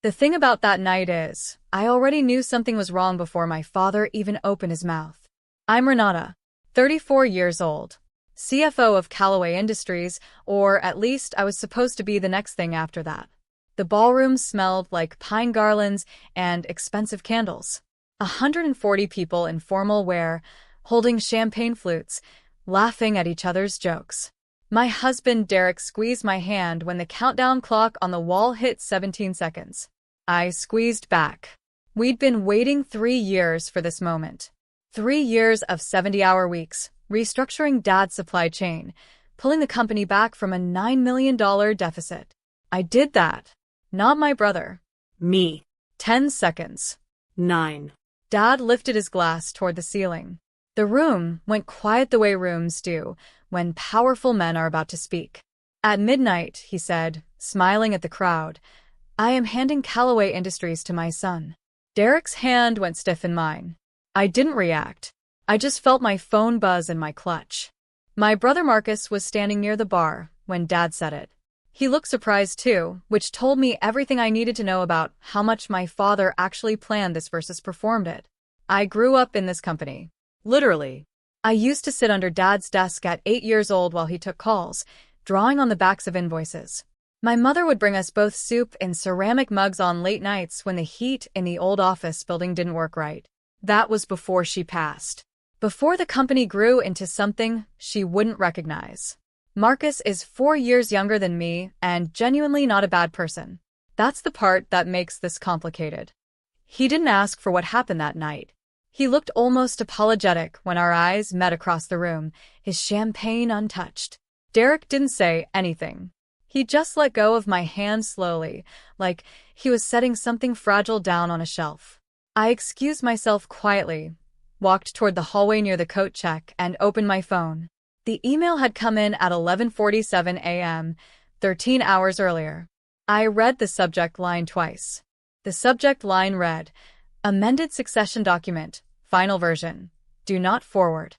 The thing about that night is, I already knew something was wrong before my father even opened his mouth. I'm Renata, 34 years old, CFO of Callaway Industries, or at least I was supposed to be the next thing after that. The ballroom smelled like pine garlands and expensive candles. 140 people in formal wear, holding champagne flutes, laughing at each other's jokes. My husband Derek squeezed my hand when the countdown clock on the wall hit 17 seconds. I squeezed back. We'd been waiting 3 years for this moment. 3 years of 70-hour weeks, restructuring Dad's supply chain, pulling the company back from a $9 million deficit. I did that. Not my brother. Me. 10 seconds. 9. Dad lifted his glass toward the ceiling. The room went quiet the way rooms do when powerful men are about to speak. At midnight, he said, smiling at the crowd, I am handing Callaway Industries to my son. Derek's hand went stiff in mine. I didn't react. I just felt my phone buzz in my clutch. My brother Marcus was standing near the bar when Dad said it. He looked surprised too, which told me everything I needed to know about how much my father actually planned this versus performed it. I grew up in this company. Literally. I used to sit under Dad's desk at 8 years old while he took calls, drawing on the backs of invoices. My mother would bring us both soup in ceramic mugs on late nights when the heat in the old office building didn't work right. That was before she passed. Before the company grew into something she wouldn't recognize. Marcus is 4 years younger than me and genuinely not a bad person. That's the part that makes this complicated. He didn't ask for what happened that night. He looked almost apologetic when our eyes met across the room, his champagne untouched. Derek didn't say anything. He just let go of my hand slowly, like he was setting something fragile down on a shelf. I excused myself quietly, walked toward the hallway near the coat check, and opened my phone. The email had come in at 11:47 a.m., 13 hours earlier. I read the subject line twice. The subject line read, Amended Succession Document, Final Version. Do not forward.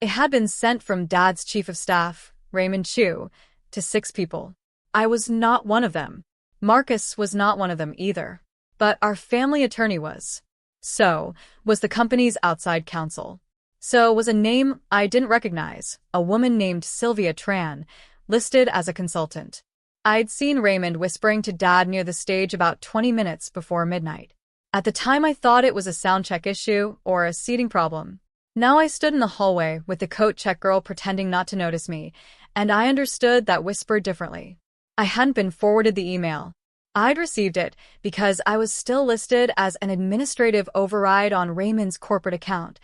It had been sent from Dad's Chief of Staff, Raymond Chu, to 6 people. I was not one of them. Marcus was not one of them either. But our family attorney was. So was the company's outside counsel. So was a name I didn't recognize, a woman named Sylvia Tran, listed as a consultant. I'd seen Raymond whispering to Dad near the stage about 20 minutes before midnight. At the time I thought it was a sound check issue or a seating problem. Now I stood in the hallway with the coat check girl pretending not to notice me, and I understood that whisper differently. I hadn't been forwarded the email. I'd received it because I was still listed as an administrative override on Raymond's corporate account,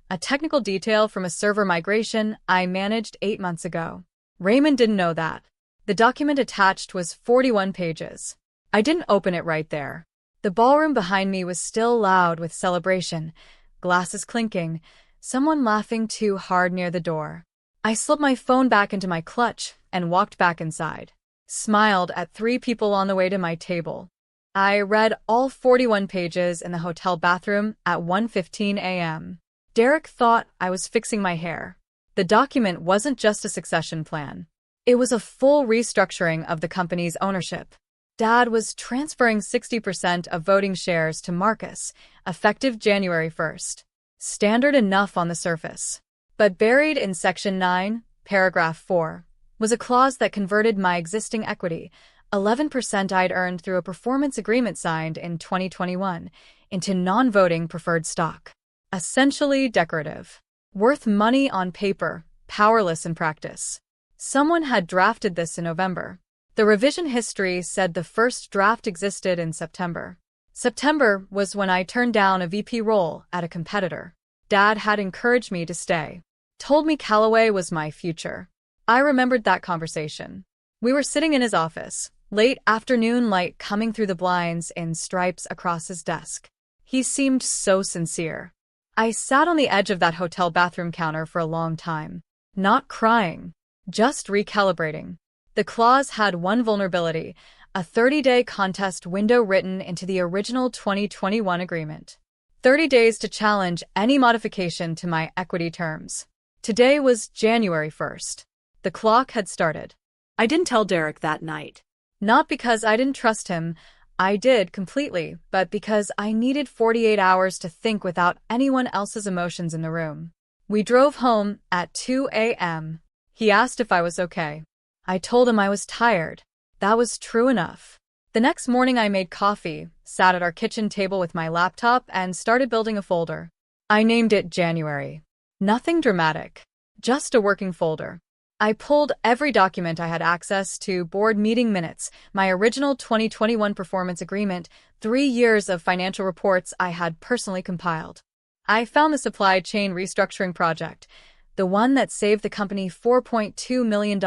a technical detail from a server migration I managed 8 months ago. Raymond didn't know that. The document attached was 41 pages. I didn't open it right there. The ballroom behind me was still loud with celebration, glasses clinking, someone laughing too hard near the door. I slipped my phone back into my clutch and walked back inside. Smiled at 3 people on the way to my table. I read all 41 pages in the hotel bathroom at 1:15 a.m. Derek thought I was fixing my hair. The document wasn't just a succession plan. It was a full restructuring of the company's ownership. Dad was transferring 60% of voting shares to Marcus, effective January 1st. Standard enough on the surface. But buried in Section 9, Paragraph 4, was a clause that converted my existing equity, 11% I'd earned through a performance agreement signed in 2021, into non-voting preferred stock. Essentially decorative. Worth money on paper, powerless in practice. Someone had drafted this in November. The revision history said the first draft existed in September. September was when I turned down a VP role at a competitor. Dad had encouraged me to stay. Told me Callaway was my future. I remembered that conversation. We were sitting in his office, late afternoon light coming through the blinds in stripes across his desk. He seemed so sincere. I sat on the edge of that hotel bathroom counter for a long time. Not crying. Just recalibrating. The clause had one vulnerability, a 30-day contest window written into the original 2021 agreement. 30 days to challenge any modification to my equity terms. Today was January 1st. The clock had started. I didn't tell Derek that night. Not because I didn't trust him. I did, completely, but because I needed 48 hours to think without anyone else's emotions in the room. We drove home at 2 a.m. He asked if I was okay. I told him I was tired. That was true enough. The next morning I made coffee, sat at our kitchen table with my laptop, and started building a folder. I named it January. Nothing dramatic. Just a working folder. I pulled every document I had access to: board meeting minutes, my original 2021 performance agreement, 3 years of financial reports I had personally compiled. I found the supply chain restructuring project, the one that saved the company $4.2 million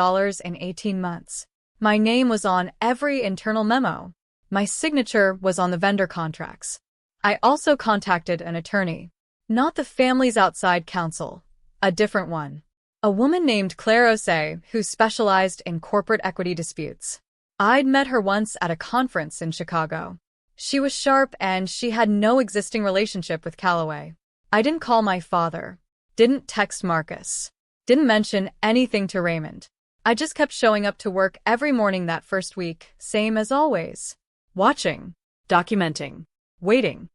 in 18 months. My name was on every internal memo. My signature was on the vendor contracts. I also contacted an attorney. Not the family's outside counsel, a different one. A woman named Claire Osei, who specialized in corporate equity disputes. I'd met her once at a conference in Chicago. She was sharp and she had no existing relationship with Callaway. I didn't call my father. Didn't text Marcus. Didn't mention anything to Raymond. I just kept showing up to work every morning that first week, same as always. Watching. Documenting. Waiting.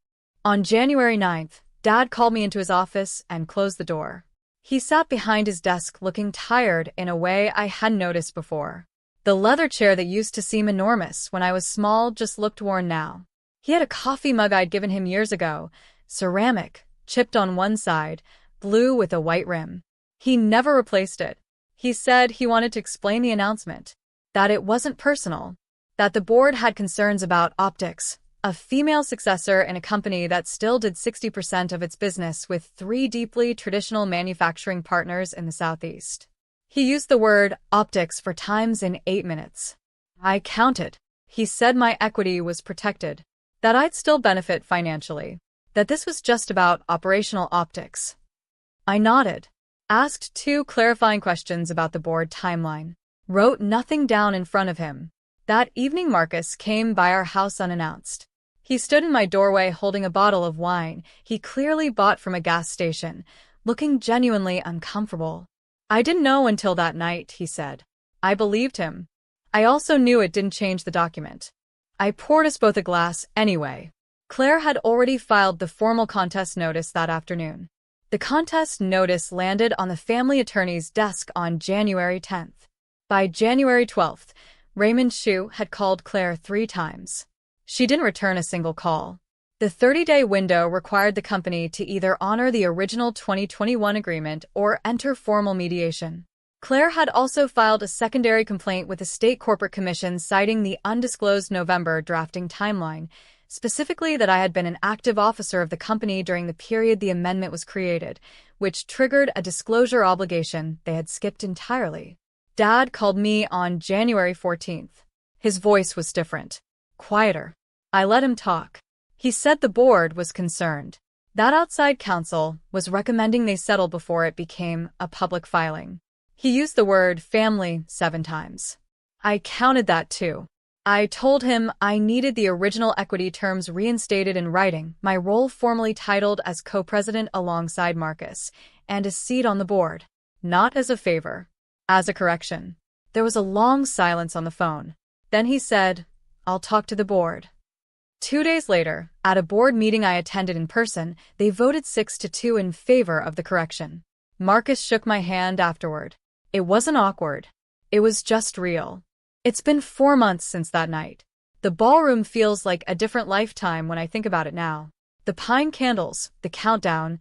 On January 9th, Dad called me into his office and closed the door. He sat behind his desk looking tired in a way I hadn't noticed before. The leather chair that used to seem enormous when I was small just looked worn now. He had a coffee mug I'd given him years ago, ceramic, chipped on one side, blue with a white rim. He never replaced it. He said he wanted to explain the announcement, that it wasn't personal, that the board had concerns about Optics, a female successor in a company that still did 60% of its business with 3 deeply traditional manufacturing partners in the Southeast. He used the word optics 4 times in 8 minutes. I counted. He said my equity was protected, that I'd still benefit financially, that this was just about operational optics. I nodded, asked 2 clarifying questions about the board timeline, wrote nothing down in front of him. That evening Marcus came by our house unannounced. He stood in my doorway holding a bottle of wine he clearly bought from a gas station, looking genuinely uncomfortable. I didn't know until that night, he said. I believed him. I also knew it didn't change the document. I poured us both a glass anyway. Claire had already filed the formal contest notice that afternoon. The contest notice landed on the family attorney's desk on January 10th. By January 12th, Raymond Hsu had called Claire 3 times. She didn't return a single call. The 30-day window required the company to either honor the original 2021 agreement or enter formal mediation. Claire had also filed a secondary complaint with the State Corporate Commission citing the undisclosed November drafting timeline, specifically that I had been an active officer of the company during the period the amendment was created, which triggered a disclosure obligation they had skipped entirely. Dad called me on January 14th. His voice was different, quieter. I let him talk. He said the board was concerned. That outside counsel was recommending they settle before it became a public filing. He used the word family 7 times. I counted that too. I told him I needed the original equity terms reinstated in writing, my role formally titled as co-president alongside Marcus, and a seat on the board. Not as a favor, as a correction. There was a long silence on the phone. Then he said, I'll talk to the board. 2 days later, at a board meeting I attended in person, they voted 6-2 in favor of the correction. Marcus shook my hand afterward. It wasn't awkward. It was just real. It's been 4 months since that night. The ballroom feels like a different lifetime when I think about it now. The pine candles, the countdown,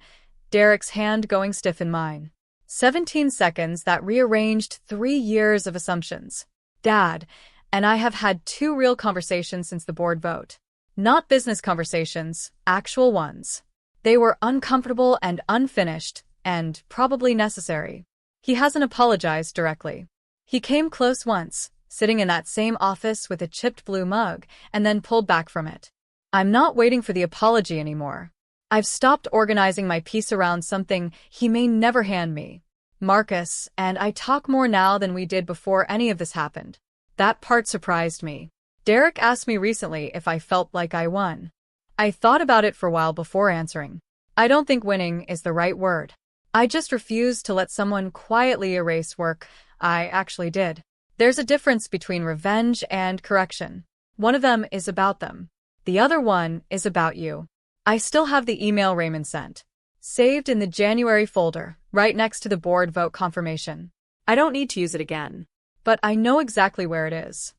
Derek's hand going stiff in mine. 17 seconds that rearranged 3 years of assumptions. Dad and I have had 2 real conversations since the board vote. Not business conversations, actual ones. They were uncomfortable and unfinished, and probably necessary. He hasn't apologized directly. He came close once, sitting in that same office with a chipped blue mug, and then pulled back from it. I'm not waiting for the apology anymore. I've stopped organizing my piece around something he may never hand me. Marcus and I talk more now than we did before any of this happened. That part surprised me. Derek asked me recently if I felt like I won. I thought about it for a while before answering. I don't think winning is the right word. I just refused to let someone quietly erase work I actually did. There's a difference between revenge and correction. One of them is about them. The other one is about you. I still have the email Raymond sent, saved in the January folder, right next to the board vote confirmation. I don't need to use it again, but I know exactly where it is.